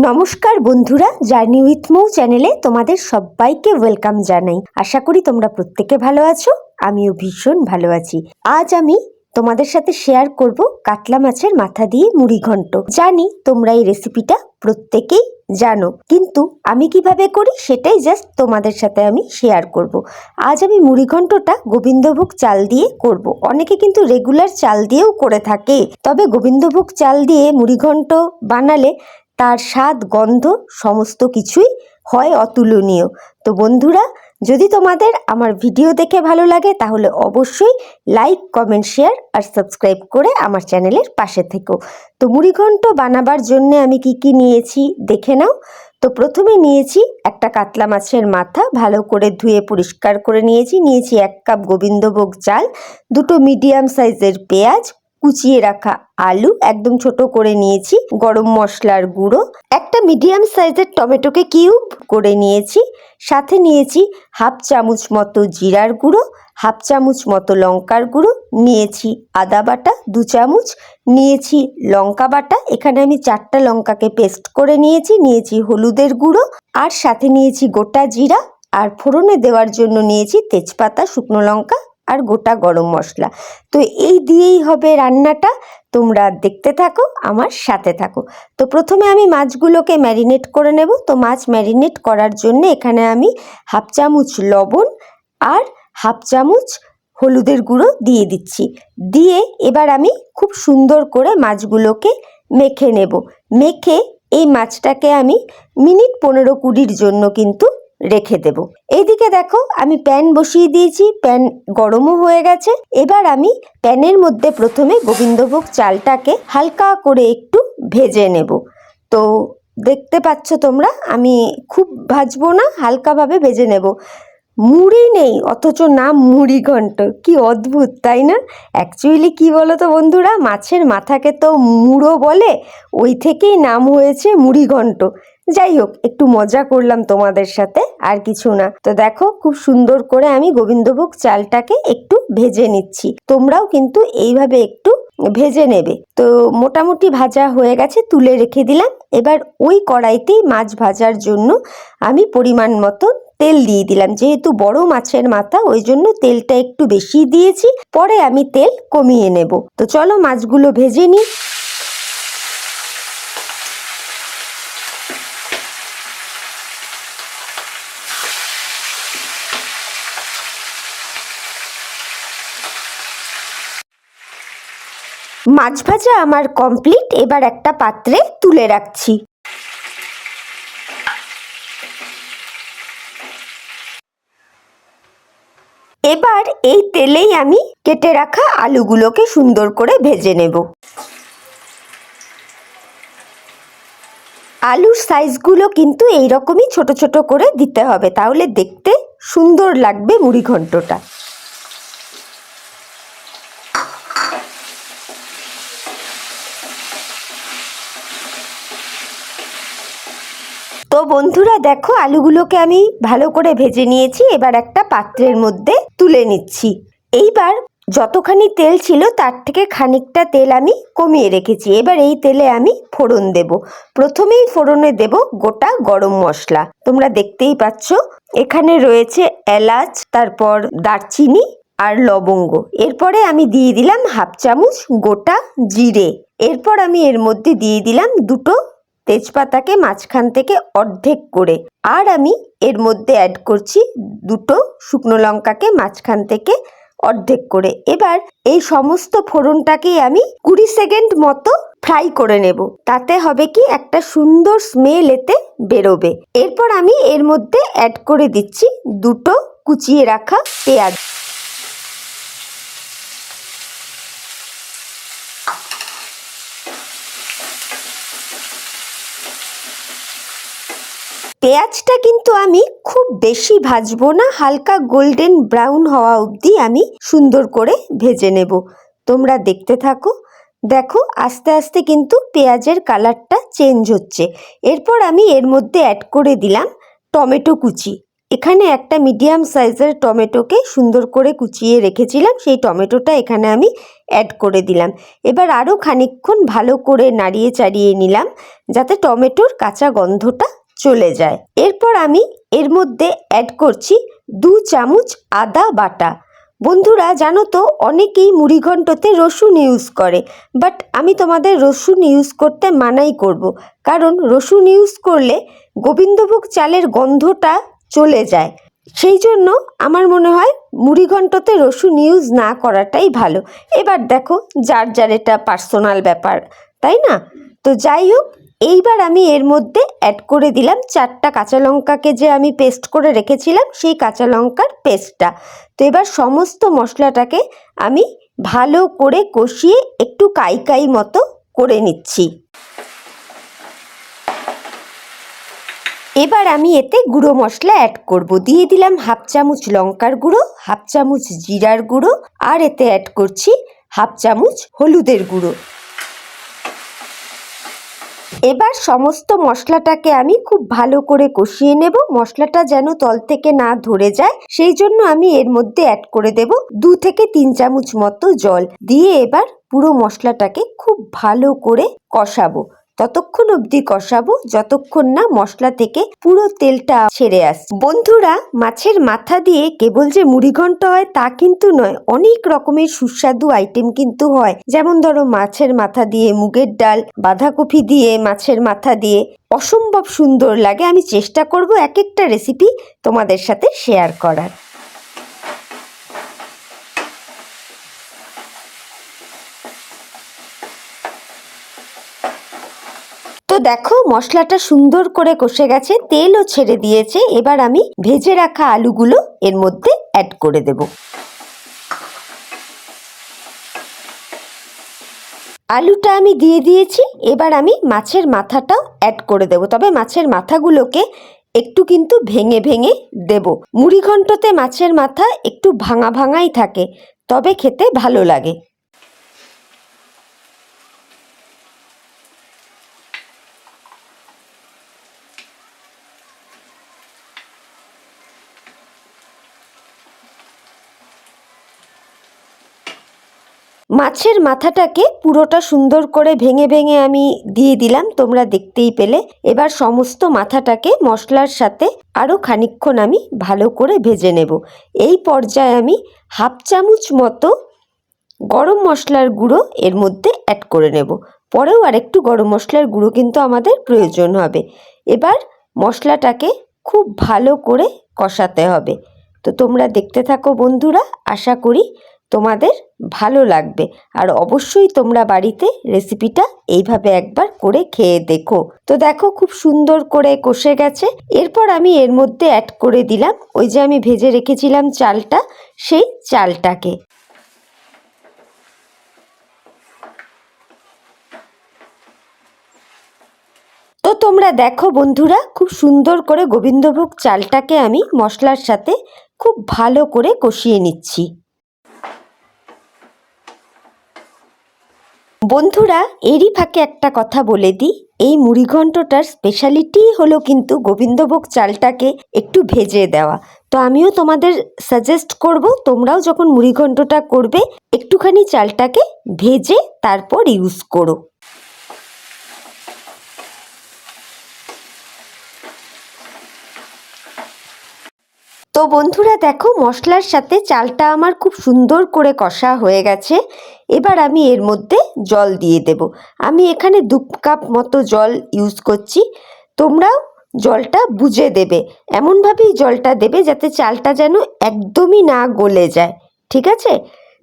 নমস্কার বন্ধুরা, journey with মৌ চ্যানেলে তোমাদের সবাইকে ওয়েলকাম জানাই। আশা করি তোমরা প্রত্যেকে ভালো আছো, আমিও ভীষণ ভালো আছি। আজ আমি তোমাদের সাথে শেয়ার করব কাতলা মাছের মাথা দিয়ে মুড়ি ঘন্ট। জানি তোমরা এই রেসিপিটা প্রত্যেকেই জানো, কিন্তু আমি কিভাবে করি সেটাই জাস্ট তোমাদের সাথে আমি শেয়ার করব। আজ আমি মুড়ি ঘন্টটা গোবিন্দভোগ চাল দিয়ে করব। অনেকে কিন্তু রেগুলার চাল দিয়েও করে থাকে, তবে গোবিন্দভোগ চাল দিয়ে মুড়ি ঘন্ট বানালে তার স্বাদ, গন্ধ সমস্ত কিছুই হয় অতুলনীয়। তো বন্ধুরা, যদি তোমাদের আমার ভিডিও দেখে ভালো লাগে তাহলে অবশ্যই লাইক, কমেন্ট, শেয়ার আর সাবস্ক্রাইব করে আমার চ্যানেলের পাশে থেকো। তো মুড়িঘন্ট বানাবার জন্য আমি কি নিয়েছি দেখে নাও। তো প্রথমে নিয়েছি একটা কাতলা মাছের মাথা, ভালো করে ধুয়ে পরিষ্কার করে নিয়েছি 1 কাপ গোবিন্দভোগ চাল, 2টো মিডিয়াম সাইজের পেঁয়াজ, কুচিয়ে রাখা আলু একদম ছোট করে নিয়েছি, গরম মশলার গুঁড়ো, একটা মিডিয়াম সাইজের টমেটোকে কিউব করে নিয়েছি, সাথে নিয়েছি 1/2 চামচ মতো জিরার গুঁড়ো, 1/2 চামচ মতো লঙ্কার গুঁড়ো, নিয়েছি আদা বাটা 2 চামচ, নিয়েছি লঙ্কা বাটা, এখানে আমি 4টা লঙ্কাকে পেস্ট করে নিয়েছি হলুদের গুঁড়ো, আর সাথে নিয়েছি গোটা জিরা, আর ফোড়নে দেওয়ার জন্য নিয়েছি তেজপাতা, শুকনো লঙ্কা আর গোটা গরম মশলা। তো এই দিয়েই হবে রান্নাটা, তোমরা দেখতে থাকো, আমার সাথে থাকো। তো প্রথমে আমি মাছগুলোকে ম্যারিনেট করে নেব। তো মাছ ম্যারিনেট করার জন্য এখানে আমি 1/2 চামচ লবণ আর 1/2 চামচ হলুদের গুঁড়ো দিয়ে দিচ্ছি। দিয়ে এবার আমি খুব সুন্দর করে মাছগুলোকে মেখে নেব। মেখে এই মাছটাকে আমি মিনিট 15-20 জন্য কিন্তু রেখে দেব। এইদিকে দেখো আমি প্যান বসিয়ে দিয়েছি, প্যান গরমও হয়ে গেছে। এবার আমি প্যানের মধ্যে প্রথমে গোবিন্দভোগ চালটাকে হালকা করে একটু ভেজে নেব। তো দেখতে পাচ্ছ তোমরা, আমি খুব ভাজবো না, হালকাভাবে ভেজে নেব। মুড়ি নেই অথচ নাম মুড়ি ঘন্ট, কি অদ্ভুত তাই না? অ্যাকচুয়ালি কি বলো তো বন্ধুরা, মাছের মাথাকে তো মুড়ো বলে, ওই থেকেই নাম হয়েছে মুড়ি ঘন্ট। যাই হোক, একটু মজা করলাম তোমাদের সাথে, আর কিছু না। তো দেখো খুব সুন্দর করে আমি গোবিন্দভোগ চালটাকে একটু ভেজে নিচ্ছি, তোমরাও কিন্তু এইভাবে একটু ভেজে নেবে। তো মোটামুটি ভাজা হয়ে গেছে, তুলে রেখে দিলাম। এবার ওই কড়াইতেই মাছ ভাজার জন্য আমি পরিমাণ মতো তেল দিয়ে দিলাম। যেহেতু বড় মাছের মাথা, ওই জন্য তেলটা একটু বেশি দিয়েছি, পরে আমি তেল কমিয়ে নেব। তো চলো মাছগুলো ভেজে নিই। মাছ ভাজা আমার কমপ্লিট, এবার একটা পাত্রে তুলে রাখছি। এবার এই তেলেই আমি কেটে রাখা আলুগুলোকে সুন্দর করে ভেজে নেব। আলুর সাইজগুলো কিন্তু এইরকমই ছোট ছোট করে দিতে হবে, তাহলে দেখতে সুন্দর লাগবে মুড়ি ঘন্টটা। তো বন্ধুরা দেখো, আলুগুলোকে আমি ভালো করে ভেজে নিয়েছি, এবার একটা পাত্রের মধ্যে তুলে নিচ্ছি। এইবার যতখানি তেল ছিল তার থেকে খানিকটা তেল আমি কমিয়ে রেখেছি। এবার এই তেলে আমি ফোড়ন দেব। প্রথমেই ফোড়নে দেব গোটা গরম মশলা, তোমরা দেখতেই পাচ্ছ এখানে রয়েছে এলাচ, তারপর দারচিনি আর লবঙ্গ। এরপরে আমি দিয়ে দিলাম 1/2 চামচ গোটা জিরে। এরপর আমি এর মধ্যে দিয়ে দিলাম 2টো তেজপাতাকে মাঝখান থেকে অর্ধেক করে, আর আমি এর মধ্যে অ্যাড করছি 2টো শুকনো লঙ্কাকে মাঝখান থেকে অর্ধেক করে। এবার এই সমস্ত ফোড়নটাকেই আমি 20 সেকেন্ড মতো ফ্রাই করে নেব। তাতে হবে কি, একটা সুন্দর স্মেল এতে বেরোবে। এরপর আমি এর মধ্যে অ্যাড করে দিচ্ছি 2টো কুচিয়ে রাখা পেঁয়াজ। পেঁয়াজটা কিন্তু আমি খুব বেশি ভাজবো না, হালকা গোল্ডেন ব্রাউন হওয়া অবধি আমি সুন্দর করে ভেজে নেব। তোমরা দেখতে থাকো, দেখো আস্তে আস্তে কিন্তু পেঁয়াজের কালারটা চেঞ্জ হচ্ছে। এরপর আমি এর মধ্যে অ্যাড করে দিলাম টমেটো কুচি। এখানে একটা মিডিয়াম সাইজের টমেটোকে সুন্দর করে কুচিয়ে রেখেছিলাম, সেই টমেটোটা এখানে আমি অ্যাড করে দিলাম। এবার আরও খানিকক্ষণ ভালো করে নাড়িয়ে চাড়িয়ে নিলাম যাতে টমেটোর কাঁচা গন্ধটা চলে যায়। এরপর আমি এর মধ্যে অ্যাড করছি 2 চামচ আদা বাটা। বন্ধুরা জানো তো, অনেকেই মুড়িঘণ্টতে রসুন ইউজ করে, বাট আমি তোমাদের রসুন ইউজ করতে মানাই করব, কারণ রসুন ইউজ করলে গোবিন্দভোগ চালের গন্ধটা চলে যায়। সেই জন্য আমার মনে হয় মুড়িঘণ্টতে রসুন ইউজ না করাটাই ভালো। এবার দেখো, যার যার এটা পার্সোনাল ব্যাপার, তাই না? তো যাই হোক, এইবার আমি এর মধ্যে অ্যাড করে দিলাম 4টা কাঁচা লঙ্কাকে যে আমি পেস্ট করে রেখেছিলাম, সেই কাঁচা লঙ্কার পেস্টটা। তো এবার সমস্ত মশলাটাকে আমি ভালো করে কষিয়ে একটু কাই মতো করে নিচ্ছি। এবার আমি এতে গুঁড়ো মশলা অ্যাড করব। দিয়ে দিলাম 1/2 চামচ লঙ্কার গুঁড়ো, 1/2 চামচ জিরার গুঁড়ো, আর এতে অ্যাড করছি 1/2 চামচ হলুদের গুঁড়ো। এবার সমস্ত মশলাটাকে আমি খুব ভালো করে কষিয়ে নেব। মশলাটা যেন তল থেকে না ধরে যায়, সেই জন্য আমি এর মধ্যে অ্যাড করে দেব 2 থেকে 3 চামচ মতো জল দিয়ে এবার পুরো মশলাটাকে খুব ভালো করে কষাবো। ততক্ষণ অবধি কষাবো যতক্ষণ না মশলা থেকে পুরো তেলটা ছেড়ে আসে। বন্ধুরা, মাছের মাথা দিয়ে কেবল যে মুড়িঘণ্ট হয় তা কিন্তু নয়, অনেক রকমের সুস্বাদু আইটেম কিন্তু হয়। যেমন ধরো, মাছের মাথা দিয়ে মুগের ডাল, বাঁধাকপি দিয়ে মাছের মাথা দিয়ে অসম্ভব সুন্দর লাগে। আমি চেষ্টা করব এক একটা রেসিপি তোমাদের সাথে শেয়ার করার। তো দেখো, মশলাটা সুন্দর করে কষে গেছে, তেলও ছেড়ে দিয়েছে। এবার আমি ভেজে রাখা আলুগুলো এর মধ্যে অ্যাড করে দেব। আলুটা আমি দিয়ে দিয়েছি। এবার আমি মাছের মাথাটাও অ্যাড করে দেব, তবে মাছের মাথাগুলোকে একটু কিন্তু ভেঙে ভেঙে দেব। মুড়িঘণ্টতে মাছের মাথা একটু ভাঙা ভাঙাই থাকে, তবে খেতে ভালো লাগে। মাছের মাথাটাকে পুরোটা সুন্দর করে ভেঙে ভেঙে আমি দিয়ে দিলাম, তোমরা দেখতেই পেলে। এবার সমস্ত মাথাটাকে মশলার সাথে আরও খানিকক্ষণ আমি ভালো করে ভেজে নেব। এই পর্যায়ে আমি 1/2 চামচ মতো গরম মশলার গুঁড়ো এর মধ্যে অ্যাড করে নেব। পরেও আরেকটু গরম মশলার গুঁড়ো কিন্তু আমাদের প্রয়োজন হবে। এবার মশলাটাকে খুব ভালো করে কষাতে হবে। তো তোমরা দেখতে থাকো বন্ধুরা, আশা করি তোমাদের ভালো লাগবে। আর অবশ্যই তোমরা বাড়িতে রেসিপিটা এইভাবে একবার করে খেয়ে দেখো। তো দেখো, খুব সুন্দর করে কষে গেছে। এরপর আমি এর মধ্যে অ্যাড করে দিলাম ওই যে আমি ভেজে রেখেছিলাম চালটা, সেই চালটাকে। তো তোমরা দেখো বন্ধুরা, খুব সুন্দর করে গোবিন্দভোগ চালটাকে আমি মশলার সাথে খুব ভালো করে কষিয়ে নিচ্ছি। বন্ধুরা, এরই ফাঁকে একটা কথা বলে দিই, এই মুড়িঘণ্টটার স্পেশালিটি হলো কিন্তু গোবিন্দভোগ চালটাকে একটু ভেজে দেওয়া। তো আমিও তোমাদের সাজেস্ট করব, তোমরাও যখন মুড়িঘণ্টটা করবে একটুখানি চালটাকে ভেজে তারপর ইউজ করো। তো বন্ধুরা দেখো, মশলার সাথে চালটা আমার খুব সুন্দর করে কষা হয়ে গেছে। এবার আমি এর মধ্যে জল দিয়ে দেব। আমি এখানে 2 কাপ মতো জল ইউজ করছি। তোমরাও জলটা বুঝে দেবে, এমনভাবেই জলটা দেবে যাতে চালটা যেন একদমই না গলে যায়, ঠিক আছে?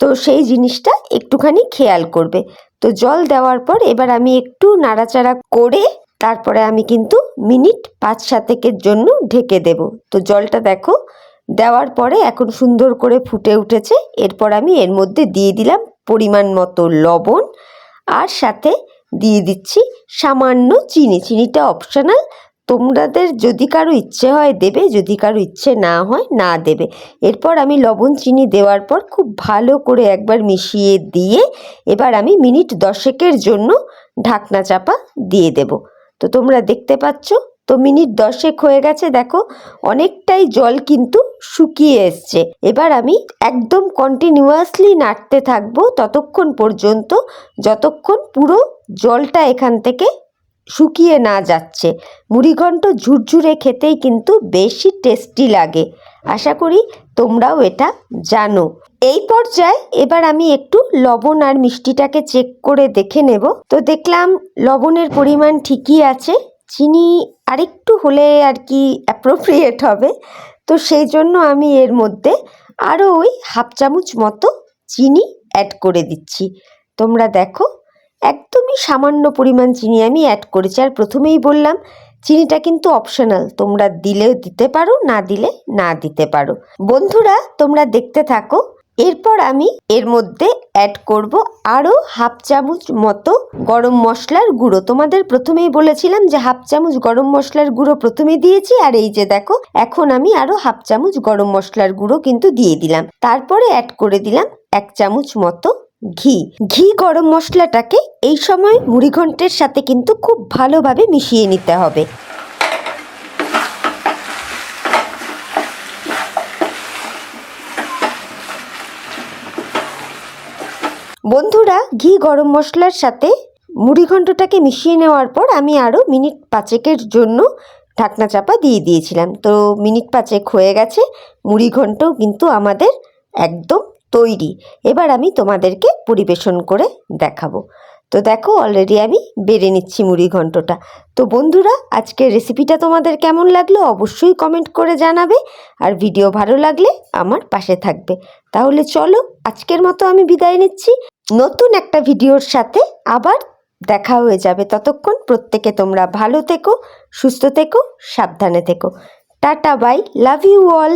তো সেই জিনিসটা একটুখানি খেয়াল করবে। তো জল দেওয়ার পর এবার আমি একটু নাড়াচাড়া করে তারপরে আমি কিন্তু মিনিট 5-7 জন্য ঢেকে দেব। তো জলটা দেখো দেওয়ার পরে এখন সুন্দর করে ফুটে উঠেছে। এরপর আমি এর মধ্যে দিয়ে দিলাম পরিমাণ মতো লবণ, আর সাথে দিয়ে দিচ্ছি সামান্য চিনি। চিনিটা অপশনাল, তোমাদের যদি কারো ইচ্ছে হয় দেবে, যদি কারো ইচ্ছে না হয় না দেবে। এরপর আমি লবণ চিনি দেওয়ার পর খুব ভালো করে একবার মিশিয়ে দিয়ে এবার আমি মিনিট 10 জন্য ঢাকনা চাপা দিয়ে দেব। তো তোমরা দেখতে পাচ্ছ তো মিনিট 10 হয়ে গেছে, দেখো অনেকটাই জল কিন্তু শুকিয়ে এসছে। এবার আমি একদম কন্টিনিউয়াসলি নাড়তে থাকবো ততক্ষণ পর্যন্ত যতক্ষণ পুরো জলটা এখান থেকে শুকিয়ে না যাচ্ছে। মুড়িঘণ্ট ঝুরঝুরে খেতেই কিন্তু বেশি টেস্টি লাগে। আশা করি তোমরাও এটা জানো। এই পর্যায়ে এবার আমি একটু লবণ আর মিষ্টিটাকে চেক করে দেখে নেব। তো দেখলাম লবণের পরিমাণ ঠিকই আছে, চিনি আরেকটু হলে আর কি অ্যাপ্রোপ্রিয়েট হবে। তো সেই জন্য আমি এর মধ্যে আরও ওই হাফ চামচ মতো চিনি অ্যাড করে দিচ্ছি। তোমরা দেখো একদমই সামান্য পরিমাণ চিনি আমি অ্যাড করেছি। আর প্রথমেই বললাম চিনিটা কিন্তু অপশনাল, তোমরা দিলেও দিতে পারো, না দিলে না দিতে পারো। বন্ধুরা তোমরা দেখতে থাকো। এরপর আমি এর মধ্যে অ্যাড করব আরও হাফ চামচ মতো গরম মশলার গুঁড়ো। তোমাদের প্রথমেই বলেছিলাম যে হাফ চামচ গরম মশলার গুঁড়ো প্রথমে দিয়েছি, আর এই যে দেখো এখন আমি আরও হাফ চামচ গরম মশলার গুঁড়ো কিন্তু দিয়ে দিলাম। তারপরে অ্যাড করে দিলাম 1 চামচ মতো ঘি। গরম মশলাটাকে এই সময় মুড়িঘণ্টের সাথে কিন্তু খুব ভালোভাবে মিশিয়ে নিতে হবে। বন্ধুরা ঘি গরম মশলার সাথে মুড়িঘণ্টটাকে মিশিয়ে নেওয়ার পর আমি আরও মিনিট 5 জন্য ঢাকনা চাপা দিয়ে দিয়েছিলাম। তো মিনিট 5 হয়ে গেছে, মুড়িঘণ্টও কিন্তু আমাদের একদম তৈরি। এবার আমি তোমাদেরকে পরিবেশন করে দেখাবো। তো দেখো অলরেডি আমি বেড়ে নিচ্ছি মুড়িঘণ্টটা। তো বন্ধুরা আজকের রেসিপিটা তোমাদের কেমন লাগলো অবশ্যই কমেন্ট করে জানাবে, আর ভিডিও ভালো লাগলে আমার পাশে থাকবে। তাহলে চলো আজকের মতো আমি বিদায় নিচ্ছি। নতুন একটা ভিডিওর সাথে আবার দেখা হয়ে যাবে। ততক্ষণ প্রত্যেকে তোমরা ভালো থেকো, সুস্থ থেকো, সাবধানে থেকো। Tata, bye, love you all.